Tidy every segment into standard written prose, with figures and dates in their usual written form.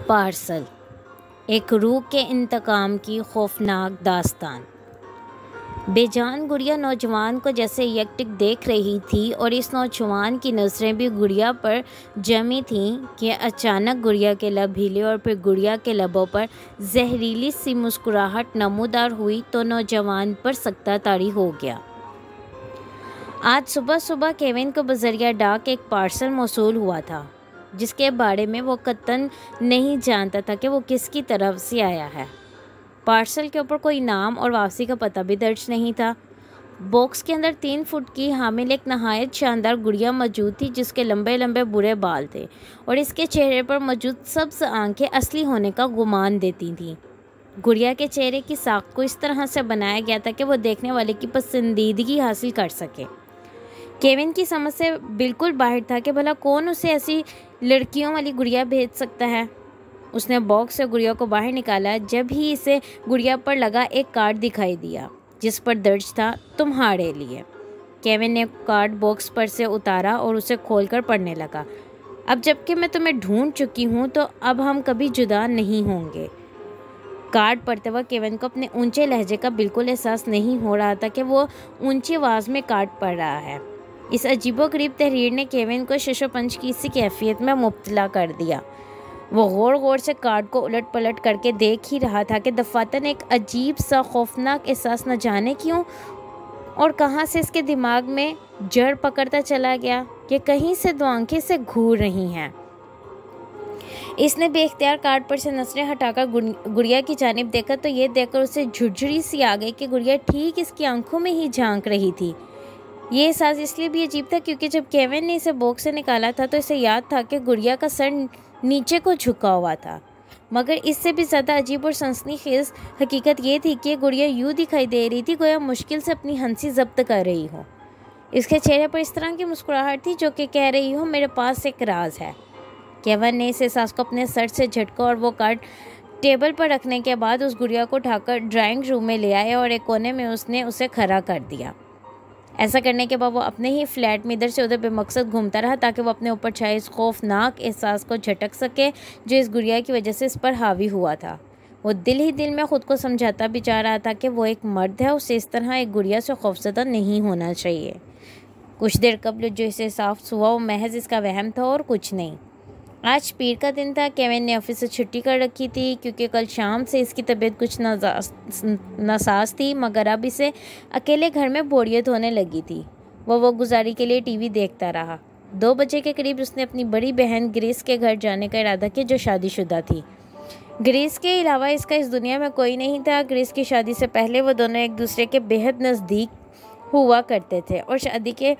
Parcel, एक रूह के इंतकाम की खौफनाक दास्तान। बेजान गुड़िया नौजवान को जैसे यकटिक देख रही थी और इस नौजवान की नज़रें भी गुड़िया पर जमी थीं कि अचानक गुड़िया के लब हिले और फिर गुड़िया के लबों पर जहरीली सी मुस्कुराहट नमूदार हुई तो नौजवान पर सकता तारी हो गया। आज सुबह सुबह केविन को बजरिया डाक एक पार्सल मौसूल हुआ था जिसके बारे में वो कतन नहीं जानता था कि वो किसकी तरफ से आया है। पार्सल के ऊपर कोई नाम और वापसी का पता भी दर्ज नहीं था। बॉक्स के अंदर 3 फुट की हामिल एक नहायत शानदार गुड़िया मौजूद थी जिसके लंबे लंबे बुरे बाल थे और इसके चेहरे पर मौजूद सब्ज आंखें असली होने का गुमान देती थीं। गुड़िया के चेहरे की साख को इस तरह से बनाया गया था कि वो देखने वाले की पसंदीदगी हासिल कर सके। केविन की समझ से बिल्कुल बाहर था कि भला कौन उसे ऐसी लड़कियों वाली गुड़िया भेज सकता है। उसने बॉक्स से गुड़िया को बाहर निकाला जब ही इसे गुड़िया पर लगा एक कार्ड दिखाई दिया जिस पर दर्ज था तुम्हारे लिए। केविन ने कार्ड बॉक्स पर से उतारा और उसे खोलकर पढ़ने लगा। अब जबकि मैं तुम्हें ढूंढ चुकी हूँ तो अब हम कभी जुदा नहीं होंगे। कार्ड पढ़ते वक्त केविन को अपने ऊंचे लहजे का बिल्कुल एहसास नहीं हो रहा था कि वो ऊंची आवाज़ में कार्ड पढ़ रहा है। इस अजीबोगरीब तहरीर ने केविन को शशोपंच की इसी कैफियत में मुब्तला कर दिया। वो गौर गौर से कार्ड को उलट पलट करके देख ही रहा था कि दफातन एक अजीब सा खौफनाक एहसास न जाने क्यों और कहाँ से इसके दिमाग में जड़ पकड़ता चला गया कि कहीं से 2 आंखें से घूर रही हैं। इसने बेख्तियार कार्ड पर से नजरें हटाकर गुड़िया की जानिब देखा तो ये देखकर उसे झुरझुरी सी आ गई कि गुड़िया ठीक इसकी आंखों में ही झांक रही थी। ये एहसास इसलिए भी अजीब था क्योंकि जब केविन ने इसे बॉक्स से निकाला था तो इसे याद था कि गुड़िया का सर नीचे को झुका हुआ था। मगर इससे भी ज़्यादा अजीब और सनसनीखेज हकीकत ये थी कि गुड़िया यूँ दिखाई दे रही थी गोया मुश्किल से अपनी हंसी जब्त कर रही हो। इसके चेहरे पर इस तरह की मुस्कुराहट थी जो कि कह रही हो मेरे पास एक राज है। केविन ने इस एहसास को अपने सर से झटका और वो कार्ड टेबल पर रखने के बाद उस गुड़िया को उठाकर ड्राइंग रूम में ले आया और एक कोने में उसने उसे खड़ा कर दिया। ऐसा करने के बाद वो अपने ही फ्लैट में इधर से उधर बेमकसद घूमता रहा ताकि वो अपने ऊपर छाए इस खौफनाक एहसास को झटक सके जो इस गुड़िया की वजह से इस पर हावी हुआ था। वो दिल ही दिल में ख़ुद को समझाता भी जा रहा था कि वो एक मर्द है, उसे इस तरह एक गुड़िया से खौफजदा नहीं होना चाहिए। कुछ देर कबल जो इसे साफ हुआ वो महज इसका वहम था और कुछ नहीं। आज पीर का दिन था। केविन ने ऑफिस से छुट्टी कर रखी थी क्योंकि कल शाम से इसकी तबीयत कुछ नासाज थी मगर अब इसे अकेले घर में बोरियत होने लगी थी। वो गुजारी के लिए टीवी देखता रहा। 2 बजे के करीब उसने अपनी बड़ी बहन ग्रेस के घर जाने का इरादा किया जो शादीशुदा थी। ग्रेस के अलावा इसका इस दुनिया में कोई नहीं था। ग्रेस की शादी से पहले वो दोनों एक दूसरे के बेहद नज़दीक हुआ करते थे और शादी के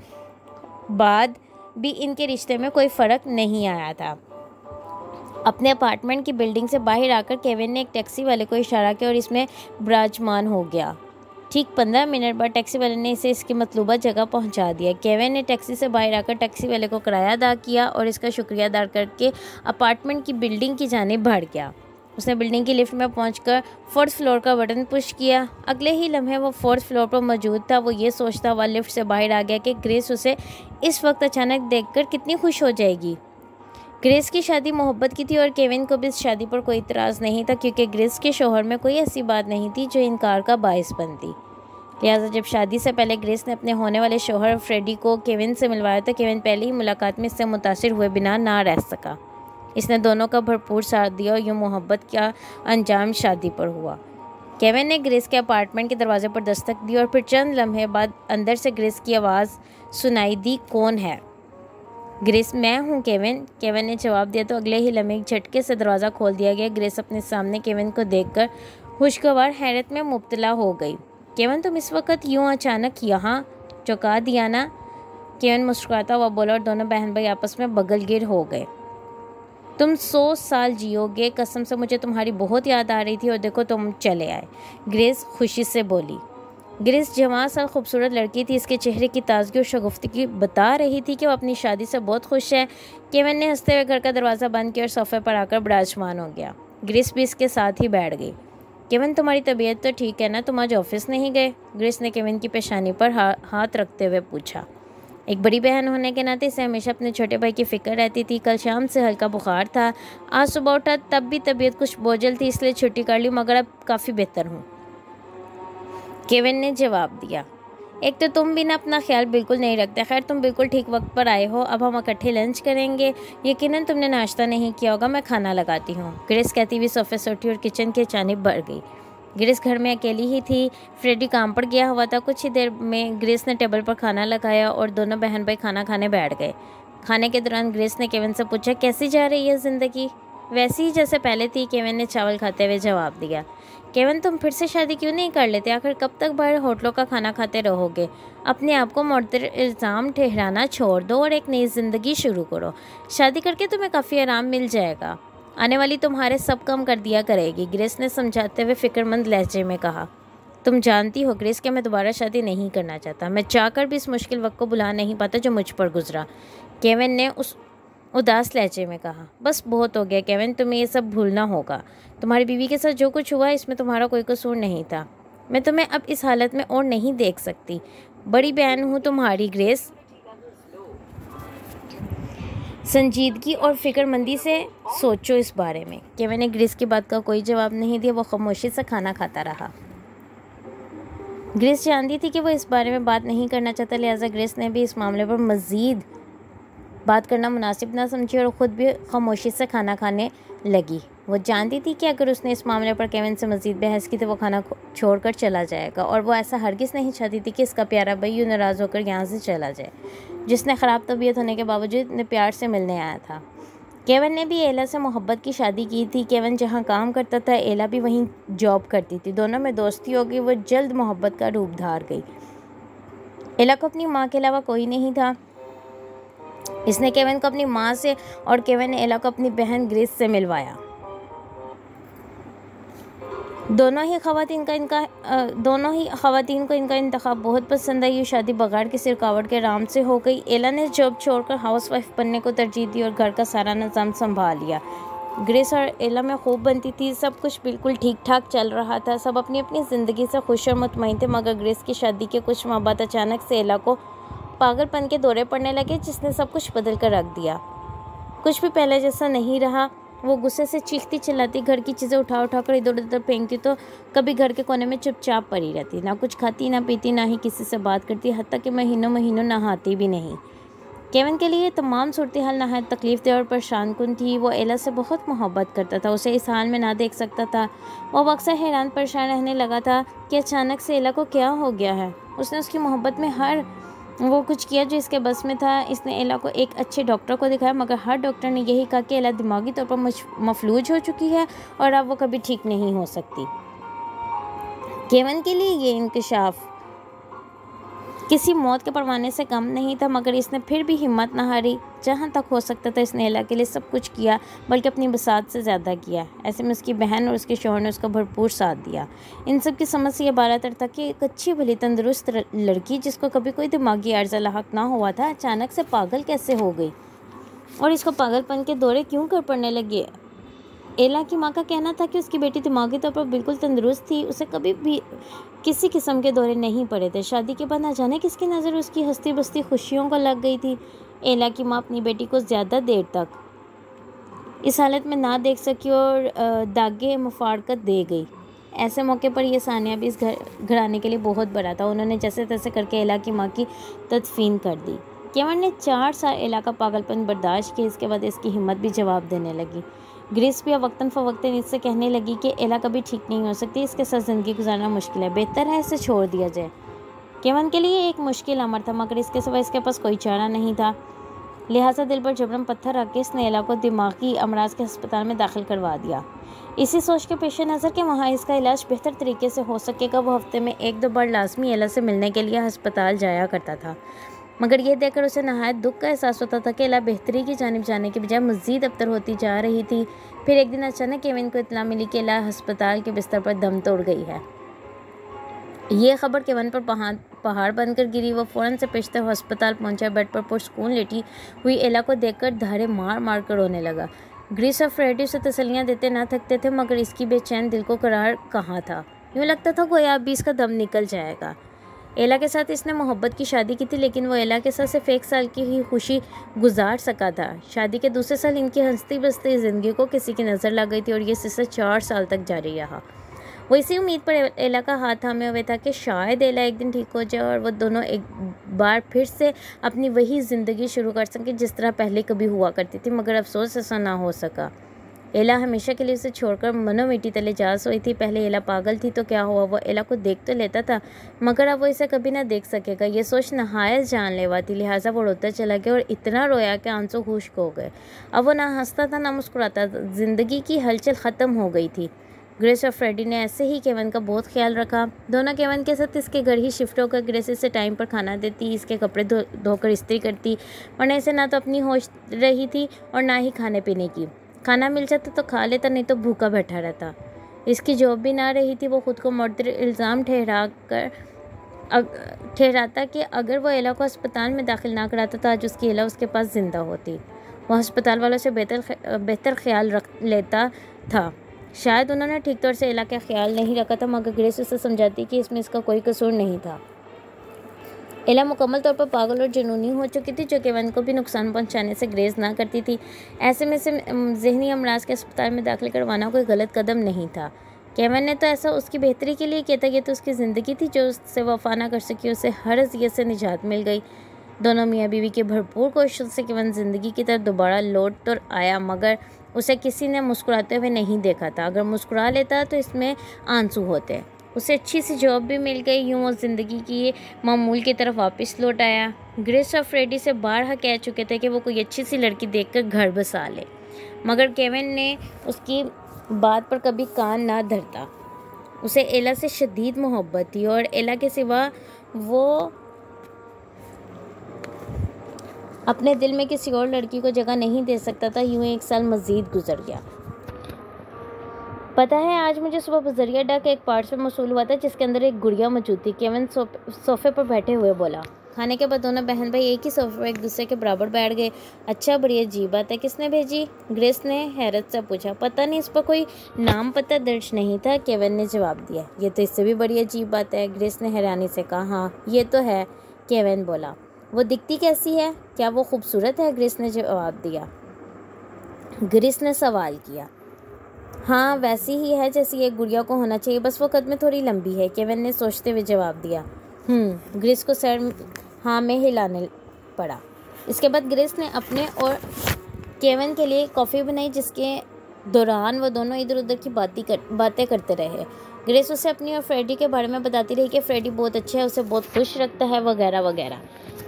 बाद भी इनके रिश्ते में कोई फ़र्क नहीं आया था। अपने अपार्टमेंट की बिल्डिंग से बाहर आकर केविन ने एक टैक्सी वाले को इशारा किया और इसमें विराजमान हो गया। ठीक 15 मिनट बाद टैक्सी वाले ने इसे इसकी मतलूबा जगह पहुंचा दिया। केविन ने टैक्सी से बाहर आकर टैक्सी वाले को किराया अदा किया और इसका शुक्रिया अदा करके अपार्टमेंट की बिल्डिंग की जानिब बढ़ गया। उसने बिल्डिंग की लिफ्ट में पहुंचकर 4th फ्लोर का बटन पुश किया। अगले ही लम्हे वो 4th फ्लोर पर मौजूद था। वो ये सोचता हुआ लिफ्ट से बाहर आ गया कि ग्रेस उसे इस वक्त अचानक देखकर कितनी खुश हो जाएगी। ग्रेस की शादी मोहब्बत की थी और केविन को भी इस शादी पर कोई इतराज़ नहीं था क्योंकि ग्रेस के शौहर में कोई ऐसी बात नहीं थी जो इनकार का बायस बनती। लिहाजा जब शादी से पहले ग्रेस ने अपने होने वाले शौहर फ्रेडी को केविन से मिलवाया तो केविन पहली ही मुलाकात में इससे मुतासिर हुए बिना ना रह सका। इसने दोनों का भरपूर साथ दिया और यूँ मोहब्बत का अंजाम शादी पर हुआ। केविन ने ग्रेस के अपार्टमेंट के दरवाजे पर दस्तक दी और फिर चंद लम्हे बाद अंदर से ग्रेस की आवाज़ सुनाई दी, कौन है? ग्रेस, मैं हूँ केविन। केविन ने जवाब दिया तो अगले ही लम्हे झटके से दरवाज़ा खोल दिया गया। ग्रेस अपने सामने केविन को देखकर खुशगवार हैरत में मुब्तला हो गई। केविन, तुम इस वक्त यूँ अचानक यहाँ? चौंका दिया ना? केविन मुस्कुराता हुआ बोला और दोनों बहन भाई आपस में बगलगिर हो गए। तुम 100 साल जियोगे, कसम से मुझे तुम्हारी बहुत याद आ रही थी और देखो तुम चले आए, ग्रेस खुशी से बोली। ग्रेस जवान सा खूबसूरत लड़की थी। इसके चेहरे की ताजगी और शगुफ्तगी बता रही थी कि वो अपनी शादी से बहुत खुश है। केविन ने हंसते हुए घर का दरवाज़ा बंद किया और सोफे पर आकर विराजमान हो गया। ग्रेस भी इसके साथ ही बैठ गई। केविन, तुम्हारी तबीयत तो ठीक है ना? तुम आज ऑफिस नहीं गए? ग्रेस ने केविन की पेशानी पर हाथ रखते हुए पूछा। एक बड़ी बहन होने के नाते इसे हमेशा अपने छोटे भाई की फ़िक्र रहती थी। कल शाम से हल्का बुखार था, आज सुबह उठा तब भी तबीयत कुछ बोझल थी, इसलिए छुट्टी कर ली, मगर अब काफ़ी बेहतर हूँ, केविन ने जवाब दिया। एक तो तुम भी ना अपना ख्याल बिल्कुल नहीं रखते। खैर, तुम बिल्कुल ठीक वक्त पर आए हो। अब हम इकट्ठे लंच करेंगे। यकीनन तुमने नाश्ता नहीं किया होगा, मैं खाना लगाती हूँ, ग्रेस कहती हुई सोफे से उठी और किचन की जानिब बढ़ गई। ग्रेस घर में अकेली ही थी। फ्रेडी काम पर गया हुआ था। कुछ ही देर में ग्रेस ने टेबल पर खाना लगाया और दोनों बहन भाई खाना खाने बैठ गए। खाने के दौरान ग्रेस ने केविन से पूछा, कैसी जा रही है ज़िंदगी? वैसी ही जैसे पहले थी, केविन ने चावल खाते हुए जवाब दिया। केविन, तुम फिर से शादी क्यों नहीं कर लेते? आखिर कब तक बाहर होटलों का खाना खाते रहोगे? अपने आप को मुअत्तर इल्ज़ाम ठहराना छोड़ दो और एक नई ज़िंदगी शुरू करो। शादी करके तुम्हें काफ़ी आराम मिल जाएगा, आने वाली तुम्हारे सब कम कर दिया करेगी, ग्रेस ने समझाते हुए फ़िक्रमंद लहजे में कहा। तुम जानती हो ग्रेस कि मैं दोबारा शादी नहीं करना चाहता। मैं चाहकर भी इस मुश्किल वक्त को भुला नहीं पाता जो मुझ पर गुजरा, केविन ने उस उदास लहजे में कहा। बस बहुत हो गया केविन, तुम्हें ये सब भूलना होगा। तुम्हारी बीवी के साथ जो कुछ हुआ इसमें तुम्हारा कोई कसूर नहीं था। मैं तुम्हें अब इस हालत में और नहीं देख सकती। बड़ी बहन हूँ तुम्हारी ग्रेस। संजीदगी और फिक्रमंदी से सोचो इस बारे में। केविन ने ग्रेस की बात का कोई जवाब नहीं दिया। वो खामोशी से खाना खाता रहा। ग्रेस जानती थी कि वो इस बारे में बात नहीं करना चाहता, लिहाजा ग्रेस ने भी इस मामले पर मज़ीद बात करना मुनासिब ना समझी और ख़ुद भी खामोशी से खाना खाने लगी। वो जानती थी कि अगर उसने इस मामले पर केविन से मज़ीद बहस की तो वो खाना छोड़कर चला जाएगा, और वो ऐसा हरगिज़ नहीं चाहती थी कि इसका प्यारा भाई यूँ नाराज़ होकर यहाँ से चला जाए, जिसने ख़राब तबीयत होने के बावजूद इतने प्यार से मिलने आया था। केविन ने भी एला से मोहब्बत की शादी की थी। केविन जहाँ काम करता था, एला भी वहीं जॉब करती थी। दोनों में दोस्ती हो गई। वो जल्द मोहब्बत का रूप धार गई। एला को अपनी माँ के अलावा कोई नहीं था। इसने केविन को अपनी माँ से और केविन ने एला को अपनी बहन ग्रेस से मिलवाया। दोनों ही ख़वातीन को इनका इंतखाब बहुत पसंद आई। ये शादी बगैर किसी रुकावट के आराम से हो गई। एला ने जॉब छोड़कर हाउसवाइफ बनने को तरजीह दी और घर का सारा निज़ाम संभाल लिया। ग्रेस और एला में खूब बनती थी। सब कुछ बिल्कुल ठीक ठाक चल रहा था। सब अपनी अपनी ज़िंदगी से खुश और मुतमईन थे, मगर ग्रेस की शादी के कुछ माह बाद अचानक से एला को पागलपन के दौरे पड़ने लगे, जिसने सब कुछ बदल कर रख दिया। कुछ भी पहले जैसा नहीं रहा। वो गुस्से से चीखती चिल्लाती, घर की चीज़ें उठा उठा कर इधर उधर फेंकती, तो कभी घर के कोने में चुपचाप पड़ी रहती। ना कुछ खाती, ना पीती, ना ही किसी से बात करती, हत्ता कि महीनों महीनों नहाती भी नहीं। केविन के लिए तमाम सूरत हाल नहायत तकलीफ़देह और परेशान कुन थी। वो एला से बहुत मोहब्बत करता था, उसे इस हाल में ना देख सकता था। वो अक्सर हैरान परेशान रहने लगा था कि अचानक से एला को क्या हो गया है। उसने उसकी मोहब्बत में हर वो कुछ किया जो इसके बस में था। इसने एला को एक अच्छे डॉक्टर को दिखाया, मगर हर डॉक्टर ने यही कहा कि एला दिमागी तौर पर मफलूज हो चुकी है और अब वो कभी ठीक नहीं हो सकती। केविन के लिए ये इंकशाफ किसी मौत के परवाने से कम नहीं था, मगर इसने फिर भी हिम्मत न हारी। जहाँ तक हो सकता था इसने एला के लिए सब कुछ किया, बल्कि अपनी बसात से ज़्यादा किया। ऐसे में उसकी बहन और उसके शौहर ने उसका भरपूर साथ दिया। इन सब की समझ से यह बालातर था कि एक अच्छी भली तंदुरुस्त लड़की, जिसको कभी कोई दिमागी अर्जा लाहक ना हुआ था, अचानक से पागल कैसे हो गई और इसको पागलपन के दौरे क्यों कर पड़ने लगे। एला की माँ का कहना था कि उसकी बेटी दिमागी तौर पर बिल्कुल तंदुरुस्त थी, उसे कभी भी किसी किस्म के दौरे नहीं पड़े थे। शादी के बाद न जाने किसकी नज़र उसकी हंसती बसती खुशियों को लग गई थी। एला की माँ अपनी बेटी को ज़्यादा देर तक इस हालत में ना देख सकी और दागे मुफारकत दे गई। ऐसे मौके पर यह सानिया भी इस घर आने के लिए बहुत बड़ा था। उन्होंने जैसे तैसे करके एला की माँ की तदफीन कर दी। केविन ने 4 साल एला का पागलपन बर्दाश्त किया। इसके बाद इसकी हिम्मत भी जवाब देने लगी। ग्रेस भी वक्तन फ़वक्तन इससे कहने लगी कि एला कभी ठीक नहीं हो सकती, इसके साथ ज़िंदगी गुजारना मुश्किल है, बेहतर है इसे छोड़ दिया जाए। केविन के लिए एक मुश्किल अमर था, मगर इसके सिवा इसके पास कोई चारा नहीं था। लिहाजा दिल पर जबरन पत्थर रख के इसने एला को दिमागी अमराज के अस्पताल में दाखिल करवा दिया। इसी सोच के पेश नज़र कि वहाँ इसका इलाज बेहतर तरीके से हो सकेगा, वो हफ्ते में 1-2 बार लाजमी एला से मिलने के लिए अस्पताल जाया करता था। मगर यह देखकर उसे नहायत दुख का एहसास होता था कि एला बेहतरी की जानिब जाने के बजाय मज़ीद अबतर होती जा रही थी। फिर एक दिन अचानक केविन को इत्तला मिली कि एला अस्पताल के बिस्तर पर दम तोड़ गई है। ये खबर केविन पर पहाड़ बनकर गिरी। वो फ़ौरन से पेशते हुए अस्पताल पहुंचा। बेड पर पुरसकून लेटी हुई एला को देखकर धारे मार मार कर रोने लगा। ग्रेस और फ्रेडी उसे तसल्लियाँ देते ना थकते थे, मगर इसकी बेचैन दिल को करार कहाँ था। यूँ लगता था कोई अब भी इसका दम निकल जाएगा। एला के साथ इसने मोहब्बत की शादी की थी, लेकिन वो एला के साथ सिर्फ 1 साल की ही खुशी गुजार सका था। शादी के दूसरे साल इनकी हंसती बसती ज़िंदगी को किसी की नज़र लग गई थी और ये सिलसिला 4 साल तक जारी रहा। वो इसी उम्मीद पर एला का हाथ थामे हुए था कि शायद एला एक दिन ठीक हो जाए और वो दोनों एक बार फिर से अपनी वही ज़िंदगी शुरू कर सकें जिस तरह पहले कभी हुआ करती थी। मगर अफसोस ऐसा ना हो सका। एला हमेशा के लिए उसे छोड़कर मनो मिट्टी तले जा सोई थी। पहले एला पागल थी तो क्या हुआ, वो एला को देख तो लेता था, मगर अब वो इसे कभी ना देख सकेगा। ये सोच नहायत जानलेवा थी, लिहाजा वो रोता चला गया और इतना रोया कि आंसू खुश्क हो गए। अब वो ना हंसता था ना मुस्कुराता था, जिंदगी की हलचल ख़त्म हो गई थी। ग्रेस और फ्रेडी ने ऐसे ही केवन का बहुत ख्याल रखा। दोनों केवन के साथ इसके घर ही शिफ्ट होकर ग्रेस इसे टाइम पर खाना देती, इसके कपड़े धोकर इस्त्री करती, वरना इसे ना तो अपनी होश रही थी और ना ही खाने पीने की। खाना मिल जाता तो खा लेता, नहीं तो भूखा बैठा रहता। इसकी जॉब भी ना रही थी। वो खुद को मुअत्तर इल्ज़ाम ठहराता कि अगर वो एला को अस्पताल में दाखिल ना कराता तो आज उसकी एला उसके पास ज़िंदा होती। वो अस्पताल वालों से बेहतर ख्याल रख लेता था। शायद उन्होंने ठीक तौर से एला का ख्याल नहीं रखा था, मगर ग्रेस उसे समझाती कि इसमें इसका कोई कसूर नहीं था। एला मुकम्मल तौर पर पागल और जुनूनी हो चुकी थी, जो केवन को भी नुकसान पहुंचाने से ग्रेज ना करती थी। ऐसे में से ज़हनी अमराज के अस्पताल में दाखिल करवाना कोई गलत कदम नहीं था। केवन ने तो ऐसा उसकी बेहतरी के लिए किया था। ये तो उसकी ज़िंदगी थी जो उससे वफा ना कर सकी। उसे हर अज़ियत से निजात मिल गई। दोनों मियाँ बीवी की भरपूर कोशिश से केवन ज़िंदगी की तरफ दोबारा लौट तो आया, मगर उसे किसी ने मुस्कुराते हुए नहीं देखा था। अगर मुस्कुरा लेता तो इसमें आंसू होते। उसे अच्छी सी जॉब भी मिल गई। यूँ वो ज़िंदगी की मामूल की तरफ वापस लौट आया। ग्रेस और फ्रेडी से बारहा कह चुके थे कि वो कोई अच्छी सी लड़की देखकर घर बसा ले, मगर केविन ने उसकी बात पर कभी कान ना धरता। उसे एला से शदीद मोहब्बत थी और एला के सिवा वो अपने दिल में किसी और लड़की को जगह नहीं दे सकता था। यूँ 1 साल मज़ीद गुजर गया। पता है, आज मुझे सुबह बजरिया डा के एक पार्सल मौसूल हुआ था जिसके अंदर एक गुड़िया मौजूद थी। केविन सोफे पर बैठे हुए बोला। खाने के बाद दोनों बहन भाई एक ही सोफे पर एक दूसरे के बराबर बैठ गए। अच्छा, बड़ी अजीब बात है, किसने भेजी? ग्रेस ने हैरत से पूछा। पता नहीं, इस पर कोई नाम पता दर्ज नहीं था, केविन ने जवाब दिया। ये तो इससे भी बड़ी अजीब बात है, ग्रेस ने हैरानी से कहा। हाँ, ये तो है, केविन बोला। वो दिखती कैसी है? क्या वो खूबसूरत है? ग्रेस ने जवाब दिया। ग्रेस ने सवाल किया। हाँ, वैसी ही है जैसी एक गुड़िया को होना चाहिए, बस वो कद में थोड़ी लंबी है, केविन ने सोचते हुए जवाब दिया। ग्रेस को सर हाँ में हिलाने पड़ा। इसके बाद ग्रेस ने अपने और केविन के लिए कॉफ़ी बनाई, जिसके दौरान वो दोनों इधर उधर की बातें करते रहे। ग्रेस उसे अपनी और फ्रेडी के बारे में बताती रही कि फ्रेडी बहुत अच्छा है, उसे बहुत खुश रखता है, वगैरह वगैरह।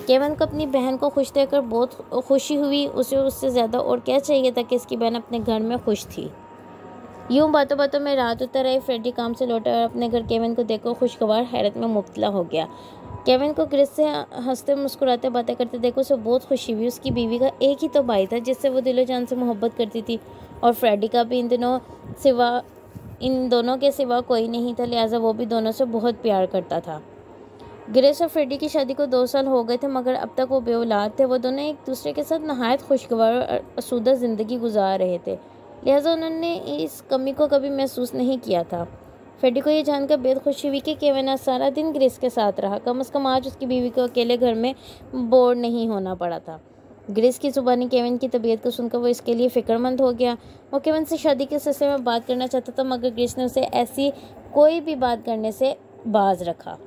केविन को अपनी बहन को खुश देखकर बहुत खुशी हुई। उसे उससे ज़्यादा और क्या चाहिए था कि इसकी बहन अपने घर में खुश थी। यूँ बातों बातों में रात उतर आई। फ्रेडी काम से लौटा और अपने घर केविन को देखकर खुशगवार हैरत में मुब्तला हो गया। केविन को ग्रेस से हंसते मुस्कुराते बातें करते देखो उसे बहुत खुशी हुई। उसकी बीवी का एक ही तो भाई था जिससे वो दिलो जान से मोहब्बत करती थी, और फ्रेडी का भी इन दोनों के सिवा कोई नहीं था, लिहाजा वो भी दोनों से बहुत प्यार करता था। ग्रेस और फ्रेडी की शादी को 2 साल हो गए थे, मगर अब तक वो बेऔलाद थे। वो दोनों एक दूसरे के साथ नहायत खुशगवार और आसूदा ज़िंदगी गुजार रहे थे, लिहाजा उन्होंने इस कमी को कभी महसूस नहीं किया था। फ्रेडी को यह जानकर बेहद खुशी हुई कि केविन आज सारा दिन ग्रेस के साथ रहा। कम से कम आज उसकी बीवी को अकेले घर में बोर नहीं होना पड़ा था। ग्रेस की ज़ुबानी केविन की तबीयत को सुनकर वो इसके लिए फ़िक्रमंद हो गया। वो केविन से शादी के सिलसिले में बात करना चाहता था, मगर ग्रेस ने उसे ऐसी कोई भी बात करने से बाज रखा।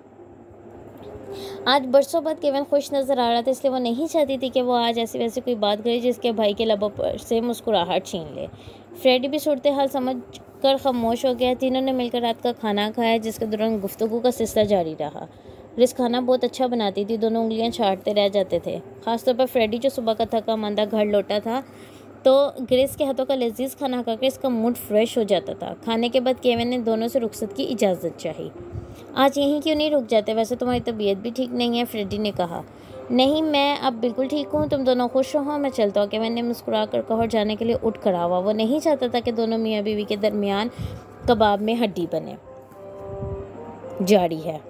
आज बरसों बाद केविन खुश नज़र आ रहा था, इसलिए वो नहीं चाहती थी कि वो आज ऐसी वैसी कोई बात करे जिसके भाई के लबों पर से मुस्कुराहट छीन ले। फ्रेडी भी सूरत हाल समझ कर खामोश हो गया। तीनों ने मिलकर रात का खाना खाया, जिसके दौरान गुफ्तगू का सिलसिला जारी रहा। ग्रेस खाना बहुत अच्छा बनाती थी, दोनों उंगलियां चाटते रह जाते थे। खासतौर पर फ्रेडी जो सुबह का थका मांदा घर लौटा था तो ग्रेस के हाथों का लजीज खाना खाकर इसका मूड फ्रेश हो जाता था। खाने के बाद केविन ने दोनों से रुखसत की इजाज़त चाही। आज यहीं क्यों नहीं रुक जाते? वैसे तुम्हारी तबीयत भी ठीक नहीं है, फ्रेडी ने कहा। नहीं, मैं अब बिल्कुल ठीक हूँ, तुम दोनों खुश रहो, मैं चलता हूँ, केविन ने मुस्कुरा कर कहा और जाने के लिए उठ खड़ा हुआ। वो नहीं चाहता था कि दोनों मियाँ बीवी के दरमियान कबाब में हड्डी बने। जारी है।